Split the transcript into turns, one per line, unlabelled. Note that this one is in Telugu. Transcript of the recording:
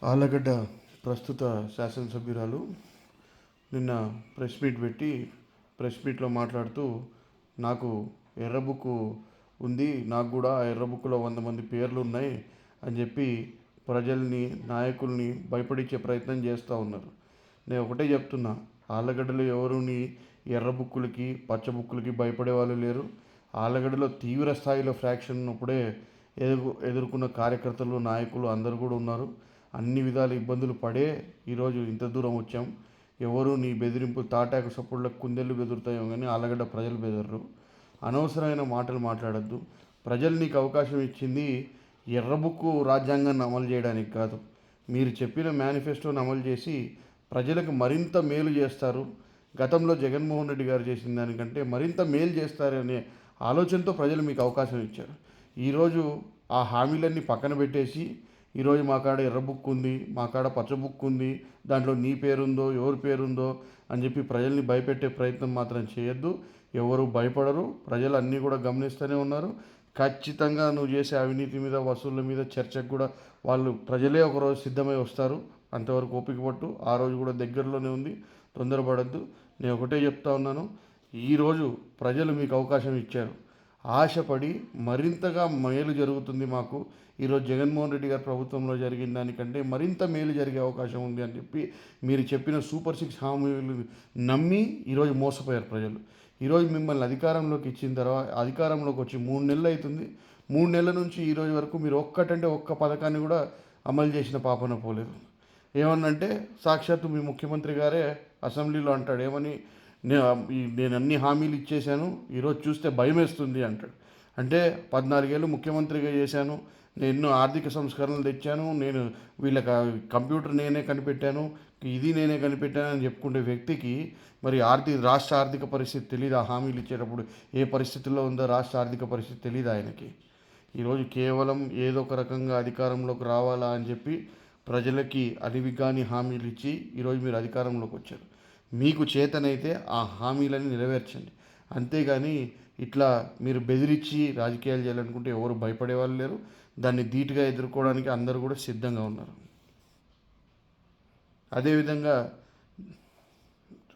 ఆళ్ళగడ్డ ప్రస్తుత శాసనసభ్యురాలు నిన్న ప్రెస్ మీట్లో మాట్లాడుతూ నాకు ఎర్ర బుక్కు ఉంది, నాకు కూడా ఆ ఎర్ర బుక్కులో 100 మంది పేర్లు ఉన్నాయి అని చెప్పి ప్రజల్ని నాయకుల్ని భయపడించే ప్రయత్నం చేస్తూ ఉన్నారు. నేను ఒకటే చెప్తున్నా, ఆళ్ళగడ్డలో ఎవరుని ఎర్ర బుక్కులకి పచ్చ బుక్కులకి భయపడే వాళ్ళు లేరు. ఆళ్ళగడ్డలో తీవ్ర స్థాయిలో ఫ్రాక్షన్ ఉన్నప్పుడే ఎదుర్కొన్న కార్యకర్తలు నాయకులు అందరూ కూడా ఉన్నారు. అన్ని విధాల ఇబ్బందులు పడే ఈరోజు ఇంత దూరం వచ్చాం. ఎవరు నీ బెదిరింపు తాటాకు సపోర్ట్లకు కుందేళ్ళు బెదురుతాయో కానీ ఆళ్ళగడ్డ ప్రజలు బెదరరు. అనవసరమైన మాటలు మాట్లాడద్దు. ప్రజలు నీకు అవకాశం ఇచ్చింది ఎర్రబుక్కు రాజ్యాంగాన్ని అమలు చేయడానికి కాదు, మీరు చెప్పిన మేనిఫెస్టోని అమలు చేసి ప్రజలకు మరింత మేలు చేస్తారు, గతంలో జగన్మోహన్ రెడ్డి గారు చేసిన దానికంటే మరింత మేలు చేస్తారనే ఆలోచనతో ప్రజలు మీకు అవకాశం ఇచ్చారు. ఈరోజు ఆ హామీలన్నీ పక్కన పెట్టేసి ఈరోజు మా కాడ ఎర్ర బుక్ ఉంది, మా కాడ పచ్చ బుక్ ఉంది, దాంట్లో నీ పేరుందో ఎవరి పేరుందో అని చెప్పి ప్రజల్ని భయపెట్టే ప్రయత్నం మాత్రం చేయొద్దు. ఎవరు భయపడరు, ప్రజలు అన్నీ కూడా గమనిస్తూనే ఉన్నారు. ఖచ్చితంగా నువ్వు చేసే అవినీతి మీద వసూళ్ళ మీద చర్చకు కూడా వాళ్ళు ప్రజలే ఒకరోజు సిద్ధమై వస్తారు. అంతవరకు ఓపిక పట్టు, ఆ రోజు కూడా దగ్గరలోనే ఉంది, తొందరపడద్దు. నేను ఒకటే చెప్తా ఉన్నాను, ఈరోజు ప్రజలు మీకు అవకాశం ఇచ్చారు, ఆశపడి మరింతగా మేలు జరుగుతుంది మాకు, ఈరోజు జగన్మోహన్ రెడ్డి గారి ప్రభుత్వంలో జరిగిన దానికంటే మరింత మేలు జరిగే అవకాశం ఉంది అని చెప్పి మీరు చెప్పిన సూపర్ 6 హామీలు నమ్మి ఈరోజు మోసపోయారు ప్రజలు. ఈరోజు మిమ్మల్ని అధికారంలోకి ఇచ్చిన తర్వాత అధికారంలోకి వచ్చి 3 నెలలు అవుతుంది. 3 నెలల నుంచి ఈరోజు వరకు మీరు ఒక్క పథకాన్ని కూడా అమలు చేసిన పాపన పోలేదు. ఏమన్నంటే సాక్షాత్తు మీ ముఖ్యమంత్రి గారే అసెంబ్లీలో అంటాడు, ఏమని, నేను అన్ని హామీలు ఇచ్చేశాను, ఈరోజు చూస్తే భయం వేస్తుంది అంటాడు. అంటే 14 ఏళ్ళు ముఖ్యమంత్రిగా చేశాను, నేను ఎన్నో ఆర్థిక సంస్కరణలు తెచ్చాను, నేను వీళ్ళకి కంప్యూటర్ నేనే కనిపెట్టాను, ఇది నేనే కనిపెట్టాను అని చెప్పుకునే వ్యక్తికి మరి రాష్ట్ర ఆర్థిక పరిస్థితి తెలియదు. ఆ హామీలు ఇచ్చేటప్పుడు ఏ పరిస్థితుల్లో ఉందో రాష్ట్ర ఆర్థిక పరిస్థితి తెలియదు ఆయనకి. ఈరోజు కేవలం ఏదో ఒక రకంగా అధికారంలోకి రావాలా అని చెప్పి ప్రజలకి అలివిగాని హామీలు ఇచ్చి ఈరోజు మీరు అధికారంలోకి వచ్చారు. మీకు చేతనైతే ఆ హామీలని నెరవేర్చండి. అంతేగాని ఇట్లా మీరు బెదిరించి రాజకీయాలు చేయాలనుకుంటే ఎవరు భయపడేవాళ్ళు లేరు. దాన్ని ధీటుగా ఎదుర్కోవడానికి అందరూ కూడా సిద్ధంగా ఉన్నారు. అదేవిధంగా